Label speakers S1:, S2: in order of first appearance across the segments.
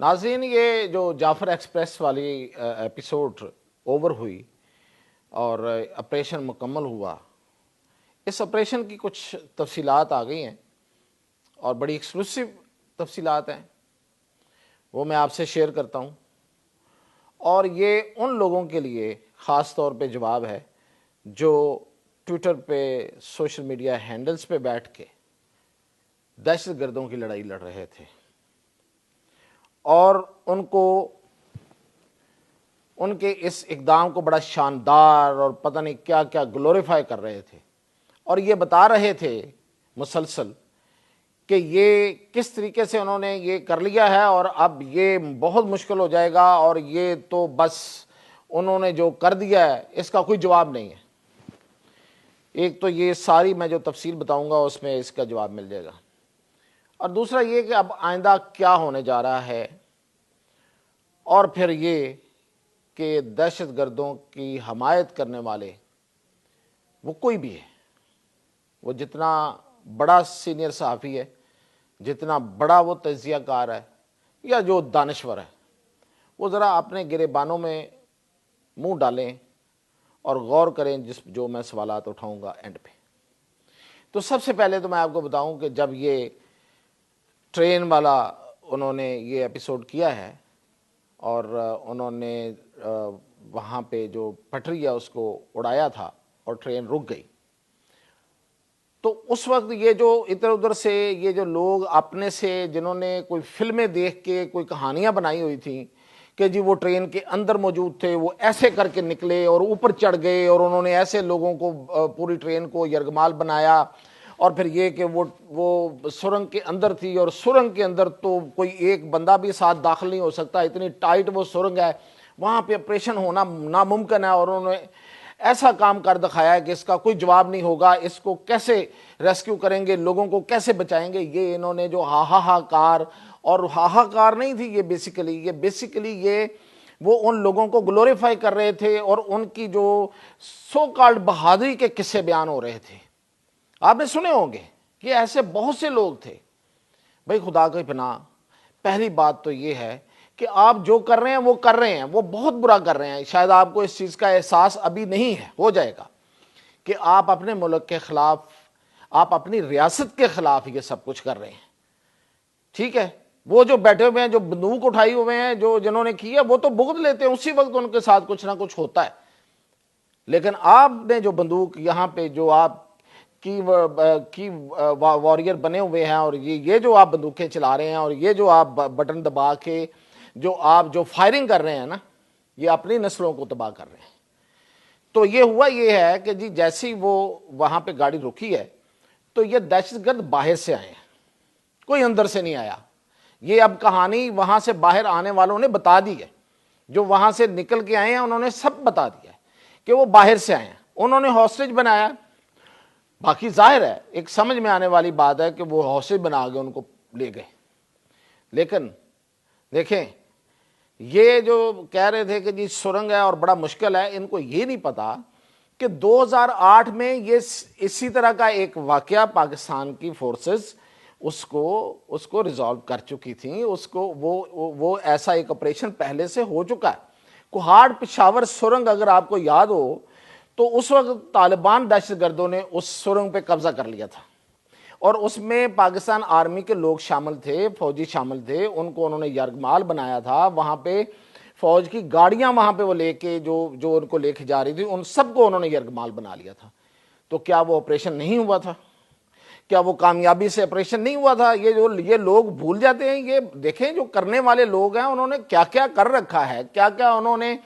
S1: ناظرین، یہ جو جعفر ایکسپریس والی ایپیسوڈ اوور ہوئی اور آپریشن مکمل ہوا، اس آپریشن کی کچھ تفصیلات آ گئی ہیں اور بڑی ایکسکلوسیو تفصیلات ہیں، وہ میں آپ سے شیئر کرتا ہوں۔ اور یہ ان لوگوں کے لیے خاص طور پہ جواب ہے جو ٹویٹر پہ، سوشل میڈیا ہینڈلز پہ بیٹھ کے دہشت گردوں کی لڑائی لڑ رہے تھے اور ان کے اس اقدام کو بڑا شاندار اور پتہ نہیں کیا کیا گلوریفائی کر رہے تھے، اور یہ بتا رہے تھے مسلسل کہ یہ کس طریقے سے انہوں نے یہ کر لیا ہے اور اب یہ بہت مشکل ہو جائے گا، اور یہ تو بس انہوں نے جو کر دیا ہے اس کا کوئی جواب نہیں ہے۔ ایک تو یہ ساری میں جو تفصیل بتاؤں گا اس میں اس کا جواب مل جائے گا، اور دوسرا یہ کہ اب آئندہ کیا ہونے جا رہا ہے، اور پھر یہ کہ دہشت گردوں کی حمایت کرنے والے وہ کوئی بھی ہے، وہ جتنا بڑا سینئر صحافی ہے، جتنا بڑا وہ تجزیہ کار ہے یا جو دانشور ہے، وہ ذرا اپنے گریبانوں میں منہ ڈالیں اور غور کریں جو میں سوالات اٹھاؤں گا اینڈ پہ۔ تو سب سے پہلے تو میں آپ کو بتاؤں کہ جب یہ ٹرین والا انہوں نے یہ ایپیسوڈ کیا ہے اور انہوں نے وہاں پہ جو پٹری ہے اس کو اڑایا تھا اور ٹرین رک گئی، تو اس وقت یہ جو ادھر ادھر سے یہ جو لوگ اپنے سے جنہوں نے کوئی فلمیں دیکھ کے کوئی کہانیاں بنائی ہوئی تھیں کہ جی وہ ٹرین کے اندر موجود تھے، وہ ایسے کر کے نکلے اور اوپر چڑھ گئے اور انہوں نے ایسے لوگوں کو پوری ٹرین کو یرغمال بنایا، اور پھر یہ کہ وہ سرنگ کے اندر تھی اور سرنگ کے اندر تو کوئی ایک بندہ بھی ساتھ داخل نہیں ہو سکتا، اتنی ٹائٹ وہ سرنگ ہے، وہاں پہ آپریشن ہونا ناممکن ہے، اور انہوں نے ایسا کام کر دکھایا ہے کہ اس کا کوئی جواب نہیں ہوگا، اس کو کیسے ریسکیو کریں گے، لوگوں کو کیسے بچائیں گے۔ یہ انہوں نے جو ہاہاکار، اور ہاہاکار نہیں تھی یہ بیسیکلی یہ وہ ان لوگوں کو گلوریفائی کر رہے تھے اور ان کی جو سو کالڈ بہادری کے قصے بیان ہو رہے تھے۔ آپ نے سنے ہوں گے کہ ایسے بہت سے لوگ تھے۔ بھائی خدا کی پناہ، پہلی بات تو یہ ہے کہ آپ جو کر رہے ہیں وہ کر رہے ہیں، وہ بہت برا کر رہے ہیں، شاید آپ کو اس چیز کا احساس ابھی نہیں ہے، ہو جائے گا، کہ آپ اپنے ملک کے خلاف، آپ اپنی ریاست کے خلاف یہ سب کچھ کر رہے ہیں، ٹھیک ہے۔ وہ جو بیٹھے ہوئے ہیں، جو بندوق اٹھائی ہوئے ہیں، جنہوں نے کیا، وہ تو بغض لیتے ہیں، اسی وقت ان کے ساتھ کچھ نہ کچھ ہوتا ہے، لیکن آپ نے جو بندوق یہاں پہ جو آپ کی واریر بنے ہوئے ہیں، اور یہ جو آپ بندوقیں چلا رہے ہیں، اور یہ جو آپ بٹن دبا کے جو فائرنگ کر رہے ہیں نا، یہ اپنی نسلوں کو تباہ کر رہے ہیں۔ تو یہ ہوا یہ ہے کہ جی جیسی وہ وہاں پہ گاڑی رکی ہے تو یہ دہشت گرد باہر سے آئے ہیں، کوئی اندر سے نہیں آیا۔ یہ اب کہانی وہاں سے باہر آنے والوں نے بتا دی ہے، جو وہاں سے نکل کے آئے ہیں انہوں نے سب بتا دیا ہے کہ وہ باہر سے آئے ہیں، انہوں نے ہاسٹیج بنایا۔ باقی ظاہر ہے، ایک سمجھ میں آنے والی بات ہے کہ وہ ہاسٹیج بنا کے ان کو لے گئے، لیکن دیکھیں یہ جو کہہ رہے تھے کہ جی سرنگ ہے اور بڑا مشکل ہے، ان کو یہ نہیں پتا کہ 2008 میں یہ اسی طرح کا ایک واقعہ پاکستان کی فورسز اس کو ریزالو کر چکی تھیں، وہ ایسا ایک آپریشن پہلے سے ہو چکا ہے۔ کوہاڑ پشاور سرنگ اگر آپ کو یاد ہو تو اس وقت طالبان دہشت گردوں نے اس سرنگ پہ قبضہ کر لیا تھا، اور اس میں پاکستان آرمی کے لوگ شامل تھے، فوجی شامل تھے، ان کو انہوں نے یرغمال بنایا تھا۔ وہاں پہ فوج کی گاڑیاں وہاں پہ وہ لے کے جو ان کو لے کے جا رہی تھی، ان سب کو انہوں نے یرغمال بنا لیا تھا۔ تو کیا وہ آپریشن نہیں ہوا تھا؟ کیا وہ کامیابی سے آپریشن نہیں ہوا تھا؟ یہ لوگ بھول جاتے ہیں۔ یہ دیکھیں جو کرنے والے لوگ ہیں انہوں نے کیا کیا کر رکھا ہے، کیا کیا انہوں نے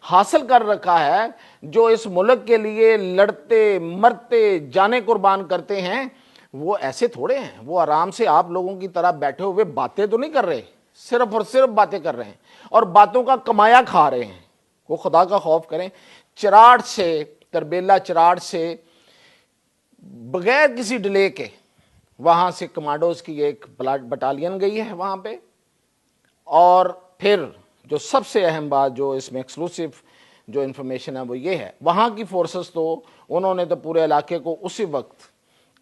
S1: حاصل کر رکھا ہے، جو اس ملک کے لیے لڑتے مرتے جانیں قربان کرتے ہیں۔ وہ ایسے تھوڑے ہیں، وہ آرام سے آپ لوگوں کی طرح بیٹھے ہوئے باتیں تو نہیں کر رہے، صرف اور صرف باتیں کر رہے ہیں اور باتوں کا کمایا کھا رہے ہیں۔ وہ خدا کا خوف کریں۔ چراٹ سے، تربیلا چراٹ سے بغیر کسی ڈیلے کے وہاں سے کمانڈوز کی ایک بٹالین گئی ہے وہاں پہ، اور پھر جو سب سے اہم بات جو اس میں ایکسکلوسیو جو انفارمیشن ہے وہ یہ ہے، وہاں کی فورسز تو انہوں نے تو پورے علاقے کو اسی وقت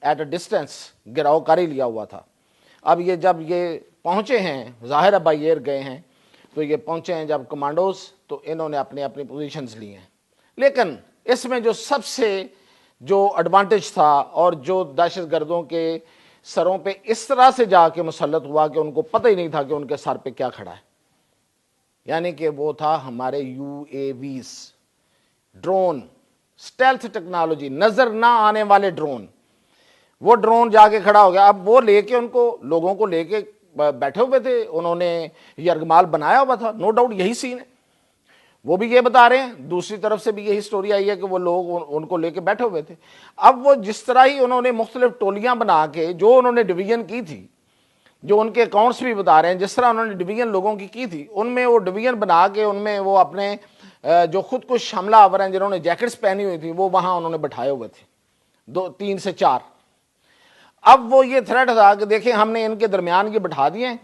S1: ایٹ اے ڈسٹینس گراؤ کر ہی لیا ہوا تھا۔ اب یہ جب یہ پہنچے ہیں، ظاہر ہے بائی ایئر گئے ہیں، تو یہ پہنچے ہیں جب کمانڈوز، تو انہوں نے اپنی اپنی پوزیشنز لی ہیں. لیکن اس میں جو سب سے جو ایڈوانٹیج تھا اور جو دہشت گردوں کے سروں پہ اس طرح سے جا کے مسلط ہوا کہ ان کو پتہ ہی نہیں تھا کہ ان کے سر پہ کیا کھڑا ہے، یعنی کہ وہ تھا ہمارے U A Vs, drone, stealth technology, نظر نہ آنے والے ڈرون. وہ ڈرون جا کے کھڑا ہو گیا. اب وہ لے کے ان کو لوگوں کو لے کے بیٹھے ہوئے تھے، انہوں نے یرغمال بنایا ہوا تھا، نو ڈاؤٹ یہی سین ہے. وہ بھی یہ بتا رہے ہیں، دوسری طرف سے بھی یہی سٹوری آئی ہے کہ وہ لوگ ان کو لے کے بیٹھے ہوئے تھے. اب وہ جس طرح ہی انہوں نے مختلف ٹولیاں بنا کے جو انہوں نے ڈویژن کی تھی، جو ان کے اکاؤنٹس بھی بتا رہے ہیں جس طرح انہوں نے ڈویژن لوگوں کی تھی، ان میں وہ ڈویژن بنا کے ان میں وہ اپنے جو خود کش حملہ آور ہیں جنہوں نے جیکٹس پہنی ہوئی تھی وہ وہاں انہوں نے بٹھائے ہوئے تھے، 3 سے 4. اب وہ یہ تھریٹ تھا کہ دیکھیں ہم نے ان کے درمیان یہ بٹھا دیے ہیں،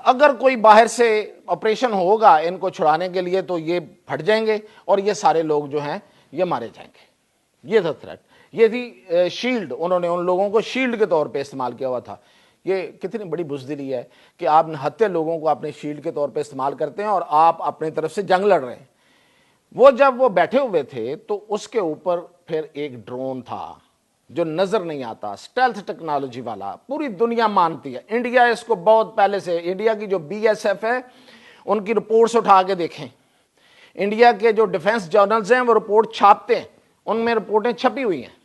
S1: اگر کوئی باہر سے آپریشن ہوگا ان کو چھڑانے کے لیے تو یہ پھٹ جائیں گے اور یہ سارے لوگ جو ہیں یہ مارے جائیں گے. یہ تھا تھریٹ، یہ تھی شیلڈ. انہوں نے ان لوگوں کو شیلڈ کے طور پہ استعمال کیا ہوا تھا. یہ کتنی بڑی بزدلی ہے کہ آپ نہتے لوگوں کو اپنے شیلڈ کے طور پہ استعمال کرتے ہیں اور آپ اپنی طرف سے جنگ لڑ رہے ہیں. وہ جب وہ بیٹھے ہوئے تھے تو اس کے اوپر پھر ایک ڈرون تھا جو نظر نہیں آتا، اسٹیلتھ ٹیکنالوجی والا، پوری دنیا مانتی ہے. انڈیا اس کو بہت پہلے سے، انڈیا کی جو بی ایس ایف ہے ان کی رپورٹس اٹھا کے دیکھیں، انڈیا کے جو ڈیفنس جرنلز ہیں وہ رپورٹ چھاپتے ہیں، ان میں رپورٹیں چھپی ہوئی ہیں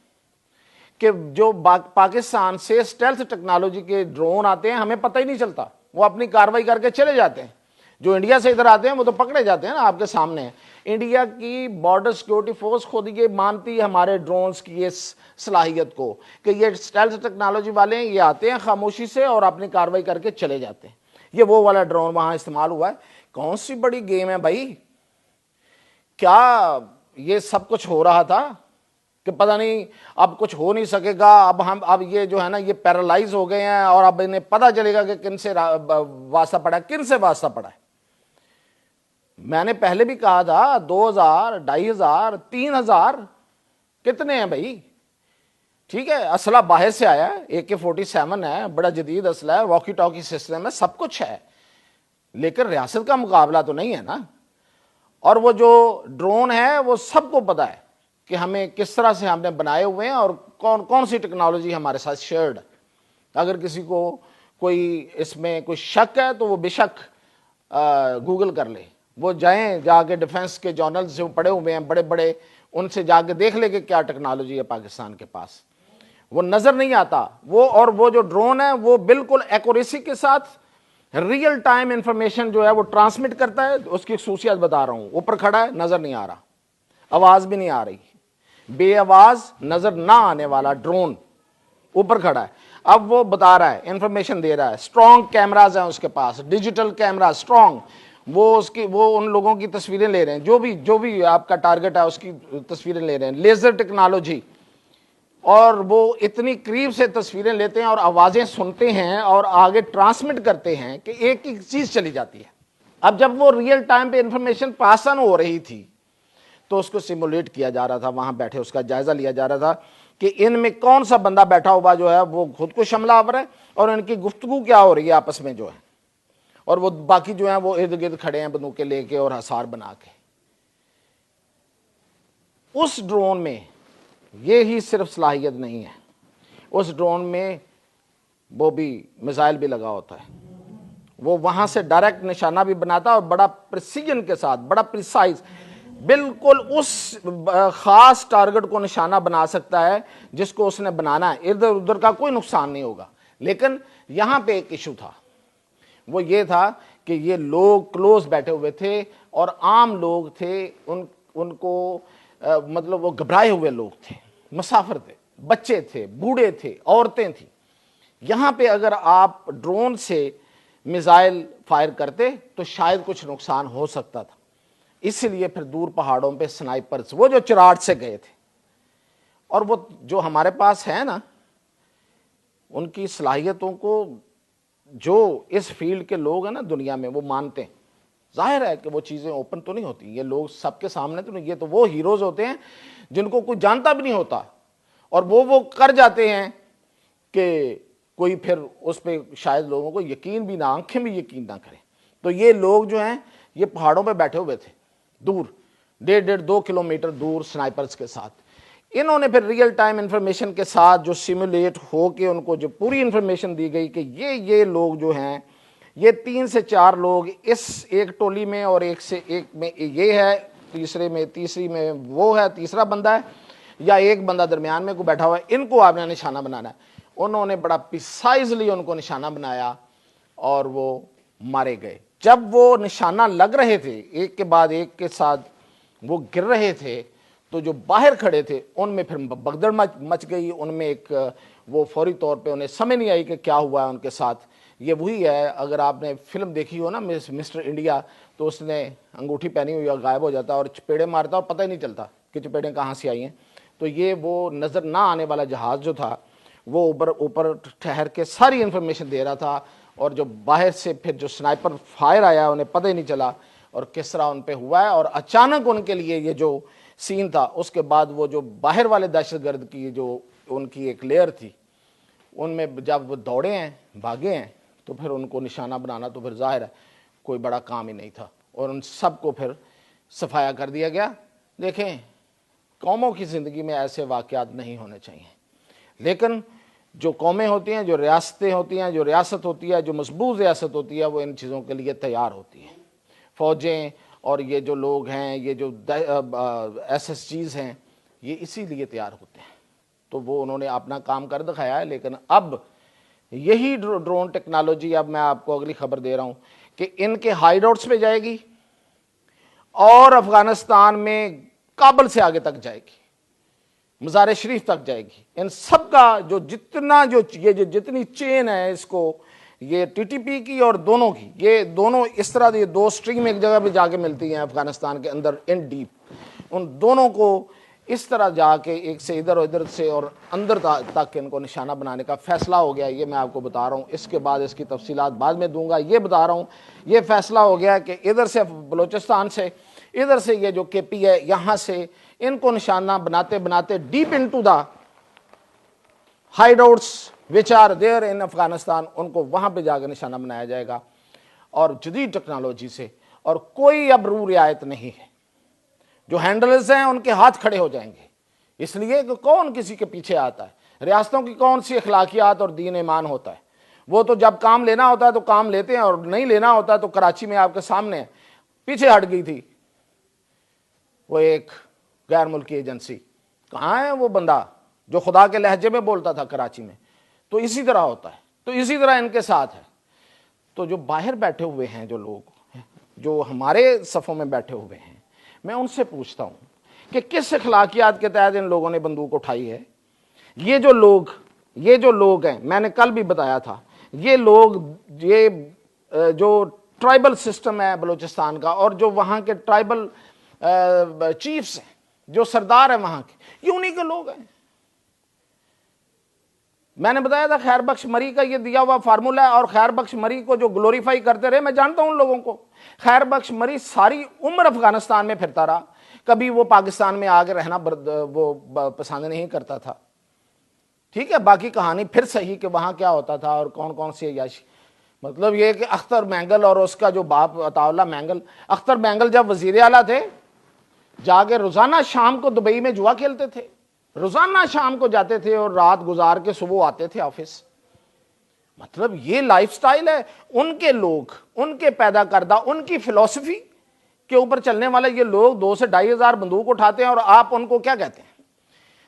S1: کہ جو پاکستان سے اسٹیلتھ ٹیکنالوجی کے ڈرون آتے ہیں ہمیں پتہ ہی نہیں چلتا، وہ اپنی کاروائی کر کے چلے جاتے ہیں. جو انڈیا سے ادھر آتے ہیں وہ تو پکڑے جاتے ہیں نا، آپ کے سامنے ہیں. انڈیا کی بارڈر سیکورٹی فورس خود یہ مانتی ہے ہمارے ڈرونز کی اس صلاحیت کو کہ یہ اسٹیلتھ ٹیکنالوجی والے ہیں، یہ آتے ہیں خاموشی سے اور اپنی کاروائی کر کے چلے جاتے ہیں. یہ وہ والا ڈرون وہاں استعمال ہوا ہے. کون سی بڑی گیم ہے بھائی، کیا یہ سب کچھ ہو رہا تھا کہ پتہ نہیں اب کچھ ہو نہیں سکے گا، اب یہ جو ہے نا یہ پیرالائز ہو گئے ہیں اور اب انہیں پتہ چلے گا کہ کن سے واسطہ پڑا ہے، کن سے واسطہ پڑا ہے. میں نے پہلے بھی کہا تھا 2000 2500 3000 کتنے ہیں بھائی. ٹھیک ہے اسلحہ باہر سے آیا ہے، AK-47 ہے، بڑا جدید اسلحہ ہے، واکی ٹاکی سسٹم ہے، سب کچھ ہے، لیکن ریاست کا مقابلہ تو نہیں ہے نا. اور وہ جو ڈرون ہے وہ سب کو پتا ہے کہ ہمیں کس طرح سے ہم نے بنائے ہوئے ہیں اور کون کون سی ٹیکنالوجی ہمارے ساتھ شیئرڈ. اگر کسی کو کوئی اس میں کوئی شک ہے تو وہ بے شک گوگل کر لے، وہ جائیں جا کے ڈیفنس کے جرنلز جو پڑے ہوئے ہیں بڑے بڑے، ان سے جا کے دیکھ لے کہ کیا ٹیکنالوجی ہے پاکستان کے پاس. وہ نظر نہیں آتا وہ، اور وہ جو ڈرون ہے وہ بالکل ایکوریسی کے ساتھ ریئل ٹائم انفارمیشن جو ہے وہ ٹرانسمٹ کرتا ہے. اس کی خصوصیت بتا رہا ہوں، اوپر کھڑا ہے نظر نہیں آ رہا، آواز بھی نہیں آ رہی، بے آواز نظر نہ آنے والا ڈرون اوپر کھڑا ہے. اب وہ بتا رہا ہے، انفارمیشن دے رہا ہے. اسٹرانگ کیمراز ہیں اس کے پاس، ڈیجیٹل کیمرا اسٹرانگ، وہ ان لوگوں کی تصویریں لے رہے ہیں، جو بھی آپ کا ٹارگٹ ہے اس کی تصویریں لے رہے ہیں. لیزر ٹیکنالوجی، اور وہ اتنی قریب سے تصویریں لیتے ہیں اور آوازیں سنتے ہیں اور آگے ٹرانسمٹ کرتے ہیں کہ ایک ایک چیز چلی جاتی ہے. اب جب وہ ریئل ٹائم پہ انفارمیشن پاس آن ہو رہی تھی تو اس کو سیمولیٹ کیا جا رہا تھا، وہاں بیٹھے اس کا جائزہ لیا جا رہا تھا کہ ان میں کون سا بندہ بیٹھا ہوا جو ہے وہ خود کو حملہ آور ہے اور ان کی گفتگو کیا ہو رہی ہے آپس میں جو ہے، اور وہ باقی جو ہیں وہ ارد گرد کھڑے ہیں بندوقیں لے کے اور حصار بنا کے. اس ڈرون میں یہ ہی صرف صلاحیت نہیں ہے، اس ڈرون میں وہ بھی میزائل بھی لگا ہوتا ہے. وہ وہاں سے ڈائریکٹ نشانہ بھی بناتا ہے اور بڑا پریسیجن کے ساتھ، بڑا پریسائز، بالکل اس خاص ٹارگٹ کو نشانہ بنا سکتا ہے جس کو اس نے بنانا ہے. ادھر ادھر کا کوئی نقصان نہیں ہوگا. لیکن یہاں پہ ایک ایشو تھا، وہ یہ تھا کہ یہ لوگ کلوز بیٹھے ہوئے تھے اور عام لوگ تھے، ان کو مطلب وہ گھبرائے ہوئے لوگ تھے، مسافر تھے، بچے تھے، بوڑھے تھے، عورتیں تھیں. یہاں پہ اگر آپ ڈرون سے میزائل فائر کرتے تو شاید کچھ نقصان ہو سکتا تھا. اس لیے پھر دور پہاڑوں پہ سنائپرز، وہ جو چراٹ سے گئے تھے، اور وہ جو ہمارے پاس ہے نا، ان کی صلاحیتوں کو جو اس فیلڈ کے لوگ ہیں نا دنیا میں وہ مانتے ہیں. ظاہر ہے کہ وہ چیزیں اوپن تو نہیں ہوتی، یہ لوگ سب کے سامنے تو نہیں، یہ تو وہ ہیروز ہوتے ہیں جن کو کوئی جانتا بھی نہیں ہوتا اور وہ کر جاتے ہیں کہ کوئی پھر اس پہ شاید لوگوں کو یقین بھی نہ، آنکھیں بھی یقین نہ کریں. تو یہ لوگ جو ہیں یہ پہاڑوں پہ بیٹھے ہوئے تھے دور، 1.5-2 کلومیٹر دور سنائپرز کے ساتھ. انہوں نے پھر ریئل ٹائم انفارمیشن کے ساتھ جو سیمولیٹ ہو کے ان کو جو پوری انفارمیشن دی گئی کہ یہ لوگ جو ہیں یہ 3 سے 4 لوگ اس ایک ٹولی میں، اور ایک سے ایک میں یہ ہے، تیسری میں وہ ہے، تیسرا بندہ ہے، یا ایک بندہ درمیان میں کو بیٹھا ہوا ہے، ان کو آپ نے نشانہ بنانا ہے. انہوں نے بڑا پریسائزلی ان کو نشانہ بنایا اور وہ مارے گئے. جب وہ نشانہ لگ رہے تھے ایک کے بعد ایک کے ساتھ وہ گر رہے تھے، تو جو باہر کھڑے تھے ان میں پھر بگدڑ مچ گئی. ان میں ایک وہ فوری طور پہ انہیں سمجھ نہیں آئی کہ کیا ہوا ہے ان کے ساتھ. یہ وہی ہے، اگر آپ نے فلم دیکھی ہو نا مسٹر انڈیا، تو اس نے انگوٹھی پہنی ہوئی اور غائب ہو جاتا اور چپیڑے مارتا اور پتہ ہی نہیں چلتا کہ چپیڑیں کہاں سے آئی ہیں. تو یہ وہ نظر نہ آنے والا جہاز جو تھا وہ اوپر ٹھہر کے ساری انفارمیشن دے رہا تھا، اور جو باہر سے پھر جو سنائپر فائر آیا انہیں پتہ ہی نہیں چلا اور کس طرح ان پہ ہوا ہے. اور اچانک ان کے لیے یہ جو سین تھا، اس کے بعد وہ جو باہر والے دہشت گرد کی جو ان کی ایک لیئر تھی، ان میں جب وہ دوڑے ہیں، بھاگے ہیں، تو پھر ان کو نشانہ بنانا تو پھر ظاہر ہے کوئی بڑا کام ہی نہیں تھا، اور ان سب کو پھر صفایا کر دیا گیا. دیکھیں، قوموں کی زندگی میں ایسے واقعات نہیں ہونے چاہیے، لیکن جو قومیں ہوتی ہیں، جو ریاستیں ہوتی ہیں، جو ریاست ہوتی ہے، جو مضبوط ریاست ہوتی ہے، وہ ان چیزوں کے لیے تیار ہوتی ہیں. فوجیں اور یہ جو لوگ ہیں، یہ جو SSGs ہیں، یہ اسی لیے تیار ہوتے ہیں. تو وہ انہوں نے اپنا کام کر دکھایا ہے. لیکن اب یہی ڈرون ٹیکنالوجی، اب میں آپ کو اگلی خبر دے رہا ہوں کہ ان کے ہائیڈ آؤٹس پہ جائے گی اور افغانستان میں کابل سے آگے تک جائے گی، مزار شریف تک جائے گی. ان سب کا جو جتنی چین ہے، اس کو یہ TTP کی اور دونوں کی، یہ دونوں اس طرح یہ 2 سٹریم ایک جگہ پہ جا کے ملتی ہیں افغانستان کے اندر ان ڈیپ. ان دونوں کو اس طرح جا کے ایک سے ادھر سے اور اندر تک ان کو نشانہ بنانے کا فیصلہ ہو گیا. یہ میں آپ کو بتا رہا ہوں، اس کے بعد اس کی تفصیلات بعد میں دوں گا. یہ بتا رہا ہوں یہ فیصلہ ہو گیا کہ ادھر سے بلوچستان سے، ادھر سے یہ جو KP ہے یہاں سے، ان کو نشانہ بناتے بناتے deep into the hideouts which are there in Afghanistan, ان کو وہاں پہ جا کے نشانہ بنایا جائے گا اور جدید ٹیکنالوجی سے. اور کوئی اب رو رعایت نہیں ہے. جو ہینڈلرز ہیں ان کے ہاتھ کھڑے ہو جائیں گے، اس لیے کہ کون کسی کے پیچھے آتا ہے. ریاستوں کی کون سی اخلاقیات اور دین ایمان ہوتا ہے. وہ تو جب کام لینا ہوتا ہے تو کام لیتے ہیں، اور نہیں لینا ہوتا ہے تو کراچی میں آپ کے سامنے پیچھے ہٹ گئی تھی وہ ایک غیر ملکی ایجنسی. کہاں ہے وہ بندہ جو خدا کے لہجے میں بولتا تھا کراچی میں؟ تو اسی طرح ہوتا ہے. تو اسی طرح ان کے ساتھ ہے. تو جو باہر بیٹھے ہوئے ہیں، جو لوگ جو ہمارے صفوں میں بیٹھے ہوئے ہیں، میں ان سے پوچھتا ہوں کہ کس اخلاقیات کے تحت ان لوگوں نے بندوق اٹھائی ہے. یہ جو لوگ ہیں، میں نے کل بھی بتایا تھا، یہ لوگ، یہ جو ٹرائبل سسٹم ہے بلوچستان کا، اور جو وہاں کے ٹرائبل چیفز ہیں، جو سردار ہیں وہاں کے، یہ انہی کے لوگ ہیں. میں نے بتایا تھا خیر بخش مری کا یہ دیا ہوا فارمولہ ہے، اور خیر بخش مری کو جو گلوریفائی کرتے رہے، میں جانتا ہوں ان لوگوں کو. خیر بخش مری ساری عمر افغانستان میں پھرتا رہا، کبھی وہ پاکستان میں آگے رہنا وہ پسند نہیں کرتا تھا. ٹھیک ہے، باقی کہانی پھر صحیح کہ وہاں کیا ہوتا تھا اور کون کون سی عیاشی. مطلب یہ کہ اختر مینگل اور اس کا جو باپ عطا اللہ مینگل، اختر مینگل جب وزیر اعلیٰ تھے، جا کے روزانہ شام کو دبئی میں جوا کھیلتے تھے. روزانہ شام کو جاتے تھے اور رات گزار کے صبح آتے تھے آفس. مطلب یہ لائف سٹائل ہے ان کے لوگ، ان کے پیدا کردہ، ان کی فلسفی کے اوپر چلنے والے یہ لوگ 2 سے 2,500 بندوق اٹھاتے ہیں، اور آپ ان کو کیا کہتے ہیں؟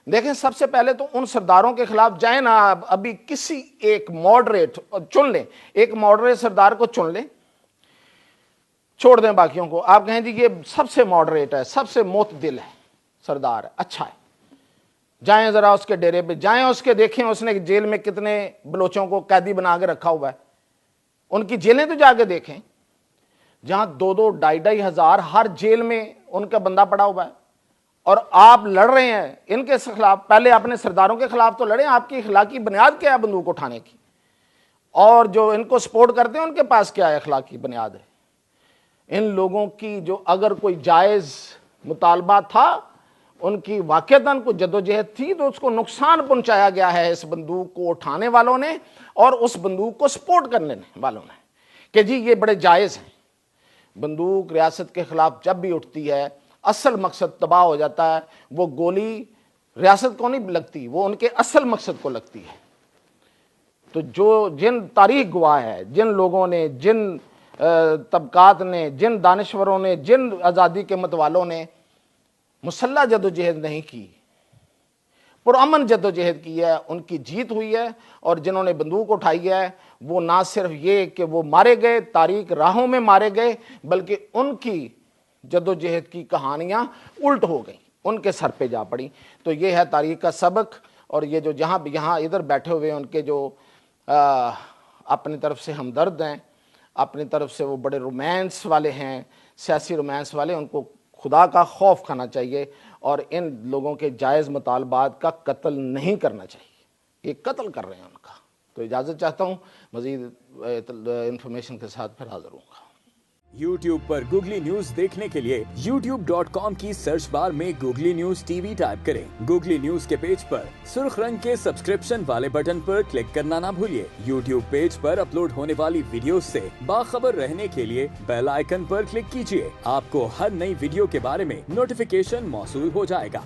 S1: دیکھیں، سب سے پہلے تو ان سرداروں کے خلاف جائیں نا. ابھی کسی ایک ماڈریٹ چن لیں، ایک ماڈریٹ سردار کو چن لیں، چھوڑ دیں باقیوں کو. آپ کہیں جی یہ سب سے ماڈریٹ ہے، سب سے معتدل ہے سردار ہے، اچھا ہے، جائیں ذرا اس کے ڈیرے پہ جائیں، اس کے دیکھیں اس نے جیل میں کتنے بلوچوں کو قیدی بنا کے رکھا ہوا ہے. ان کی جیلیں تو جا کے دیکھیں، جہاں 2-2 2,500 ہزار ہر جیل میں ان کا بندہ پڑا ہوا ہے. اور آپ لڑ رہے ہیں ان کے خلاف. پہلے اپنے سرداروں کے خلاف تو لڑیں. آپ کی اخلاقی بنیاد کیا ہے بندوق اٹھانے کی؟ اور جو ان کو سپورٹ کرتے ہیں ان کے پاس کیا ہے اخلاقی بنیاد ہے؟ ان لوگوں کی جو اگر کوئی جائز مطالبہ تھا ان کی واقعتاً کوئی جدوجہد تھی تو اس کو نقصان پہنچایا گیا ہے اس بندوق کو اٹھانے والوں نے اور اس بندوق کو سپورٹ کرنے والوں نے کہ جی یہ بڑے جائز ہیں. بندوق ریاست کے خلاف جب بھی اٹھتی ہے اصل مقصد تباہ ہو جاتا ہے. وہ گولی ریاست کو نہیں لگتی, وہ ان کے اصل مقصد کو لگتی ہے. تو جن تاریخ گواہ ہے, جن لوگوں نے, جن طبقات نے, جن دانشوروں نے, جن آزادی کے متوالوں نے مسلح جدوجہد نہیں کی, پرامن جدوجہد کی ہے, ان کی جیت ہوئی ہے. اور جنہوں نے بندوق اٹھائی ہے وہ نہ صرف یہ کہ وہ مارے گئے, تاریخ راہوں میں مارے گئے, بلکہ ان کی جدوجہد کی کہانیاں الٹ ہو گئیں, ان کے سر پہ جا پڑی. تو یہ ہے تاریخ کا سبق. اور یہ جو یہاں ادھر بیٹھے ہوئے ان کے جو اپنی طرف سے ہمدرد ہیں, اپنی طرف سے وہ بڑے رومانس والے ہیں, سیاسی رومانس والے, ان کو خدا کا خوف کھانا چاہیے اور ان لوگوں کے جائز مطالبات کا قتل نہیں کرنا چاہیے. یہ قتل کر رہے ہیں ان کا. تو اجازت چاہتا ہوں, مزید انفارمیشن کے ساتھ پھر حاضر ہوں گا.
S2: YouTube پر گوگلی نیوز دیکھنے کے لیے youtube.com کی سرچ بار میں googly news T V type کریں. گوگلی نیوز کے پیج پر سرخ رنگ کے سبسکرپشن والے بٹن پر کلک کرنا نہ بھولیے. YouTube پیج پر اپلوڈ ہونے والی ویڈیوز سے باخبر رہنے کے لیے بیل آئیکن پر کلک کیجیے. آپ کو ہر نئی ویڈیو کے بارے میں نوٹیفیکیشن موصول ہو جائے گا.